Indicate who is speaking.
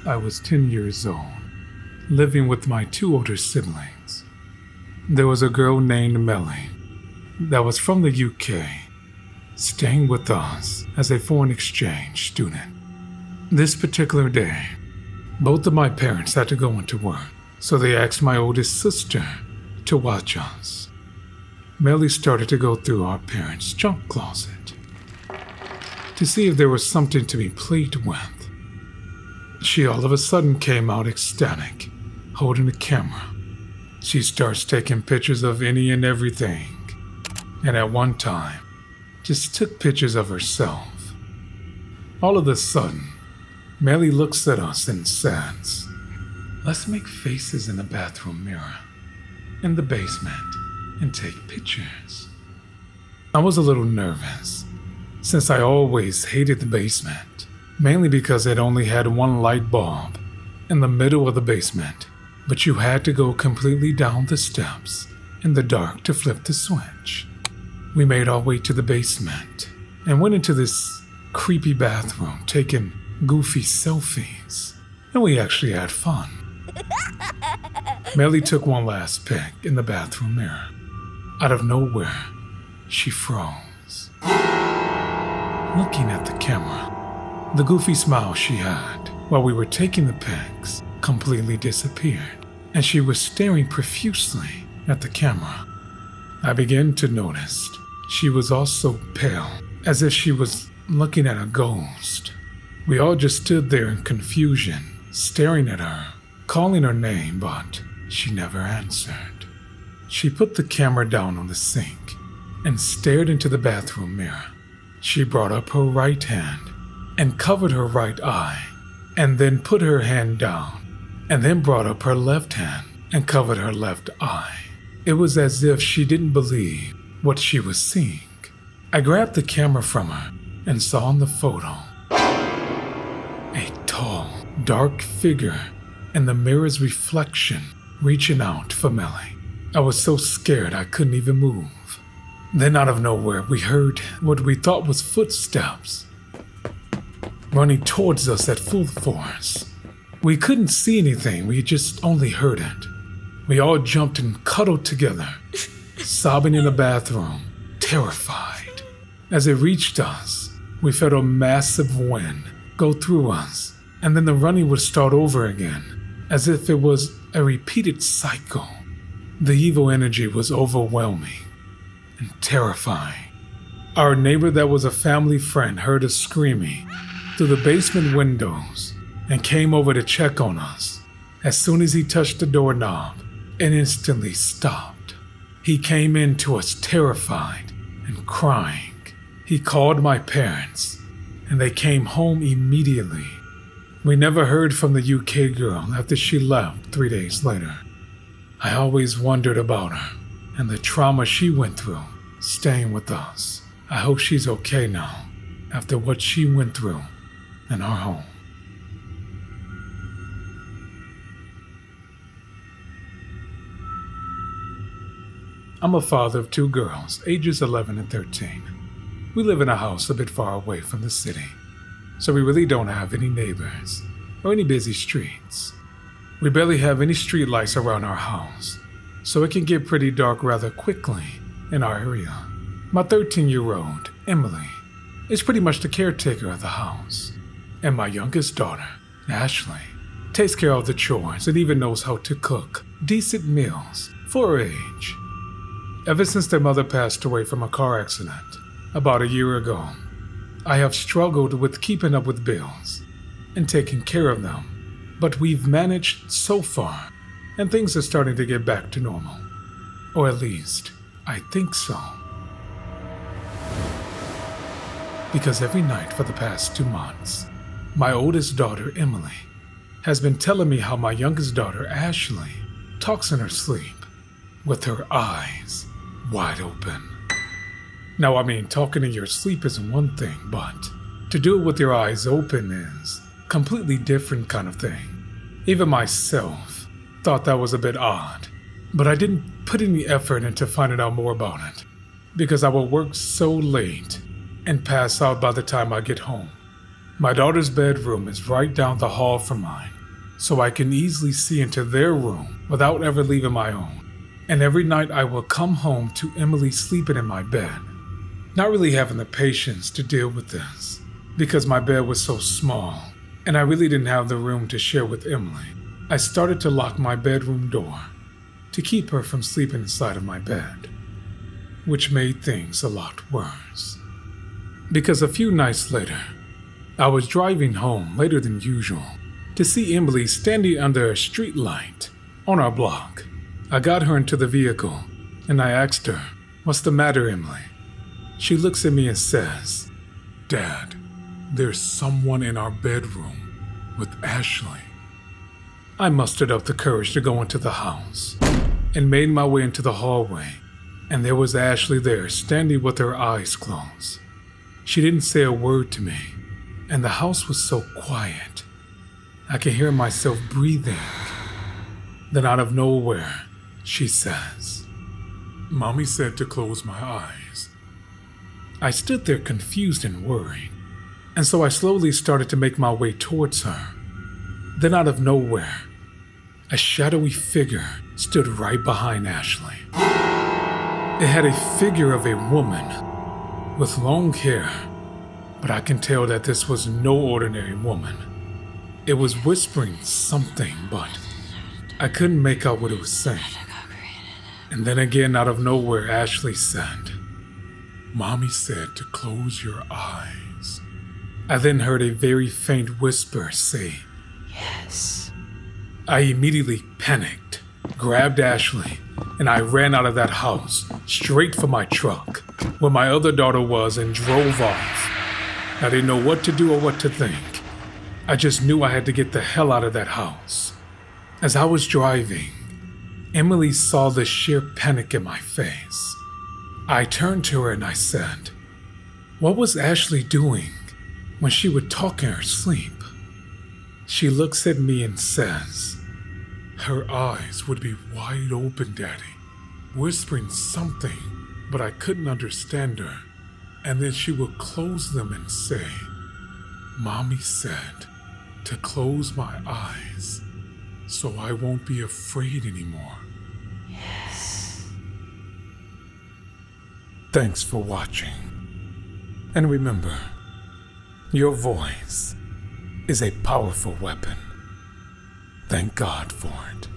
Speaker 1: I was 10 years old, living with my two older siblings. There was a girl named Melly that was from the UK, staying with us as a foreign exchange student. This particular day, both of my parents had to go into work, so they asked my oldest sister to watch us. Melly started to go through our parents' junk closet to see if there was something to be played with. She all of a sudden came out ecstatic, holding a camera. She starts taking pictures of any and everything, and at one time, just took pictures of herself. All of a sudden, Melly looks at us and says, "Let's make faces in the bathroom mirror, in the basement, and take pictures." I was a little nervous, since I always hated the basement, mainly because it only had one light bulb in the middle of the basement, but you had to go completely down the steps in the dark to flip the switch. We made our way to the basement and went into this creepy bathroom taking goofy selfies, and we actually had fun. Melly took one last pic in the bathroom mirror. Out of nowhere, she froze. Looking at the camera, the goofy smile she had while we were taking the pics completely disappeared, and she was staring profusely at the camera. I began to notice she was also pale, as if she was looking at a ghost. We all just stood there in confusion, staring at her, calling her name, but she never answered. She put the camera down on the sink and stared into the bathroom mirror. She brought up her right hand and covered her right eye, and then put her hand down, and then brought up her left hand and covered her left eye. It was as if she didn't believe what she was seeing. I grabbed the camera from her and saw in the photo a tall, dark figure in the mirror's reflection reaching out for Melly. I was so scared I couldn't even move. Then out of nowhere, we heard what we thought was footsteps running towards us at full force. We couldn't see anything, we just only heard it. We all jumped and cuddled together, sobbing in the bathroom, terrified. As it reached us, we felt a massive wind go through us, and then the running would start over again, as if it was a repeated cycle. The evil energy was overwhelming and terrifying. Our neighbor that was a family friend heard us screaming through the basement windows and came over to check on us. As soon as he touched the doorknob, it instantly stopped. He came in to us terrified and crying. He called my parents, and they came home immediately. We never heard from the UK girl after she left 3 days later. I always wondered about her and the trauma she went through staying with us. I hope she's okay now after what she went through in our home. I'm a father of 2 girls, ages 11 and 13. We live in a house a bit far away from the city, so we really don't have any neighbors or any busy streets. We barely have any street lights around our house, so it can get pretty dark rather quickly in our area. My 13-year-old, Emily, is pretty much the caretaker of the house, and my youngest daughter, Ashley, takes care of the chores and even knows how to cook decent meals for her age. Ever since their mother passed away from a car accident about a year ago, I have struggled with keeping up with bills and taking care of them, but we've managed so far, and things are starting to get back to normal. Or at least, I think so. Because every night for the past 2 months, my oldest daughter, Emily, has been telling me how my youngest daughter, Ashley, talks in her sleep with her eyes wide open. Now, I mean, talking in your sleep is one thing, but to do it with your eyes open is a completely different kind of thing. Even myself thought that was a bit odd, but I didn't put any effort into finding out more about it because I would work so late and pass out by the time I get home. My daughter's bedroom is right down the hall from mine, so I can easily see into their room without ever leaving my own. And every night I will come home to Emily sleeping in my bed, not really having the patience to deal with this because my bed was so small and I really didn't have the room to share with Emily. I started to lock my bedroom door to keep her from sleeping inside of my bed, which made things a lot worse. Because a few nights later, I was driving home later than usual to see Emily standing under a street light on our block. I got her into the vehicle and I asked her, "What's the matter, Emily?" She looks at me and says, "Dad, there's someone in our bedroom with Ashley." I mustered up the courage to go into the house and made my way into the hallway, and there was Ashley there standing with her eyes closed. She didn't say a word to me, and the house was so quiet. I could hear myself breathing. Then out of nowhere, she says, "Mommy said to close my eyes." I stood there confused and worried, and so I slowly started to make my way towards her. Then out of nowhere, a shadowy figure stood right behind Ashley. It had a figure of a woman with long hair, but I can tell that this was no ordinary woman. It was whispering something, but I couldn't make out what it was saying. And then again, out of nowhere, Ashley said, "Mommy said to close your eyes." I then heard a very faint whisper say, "Yes." I immediately panicked, grabbed Ashley, and I ran out of that house, straight for my truck, where my other daughter was, and drove off. I didn't know what to do or what to think. I just knew I had to get the hell out of that house. As I was driving, Emily saw the sheer panic in my face. I turned to her and I said, "What was Ashley doing when she would talk in her sleep?" She looks at me and says, "Her eyes would be wide open, Daddy, whispering something, but I couldn't understand her. And then she would close them and say, 'Mommy said to close my eyes so I won't be afraid anymore.'" Yes. Thanks for watching. And remember, your voice is a powerful weapon. Thank God for it.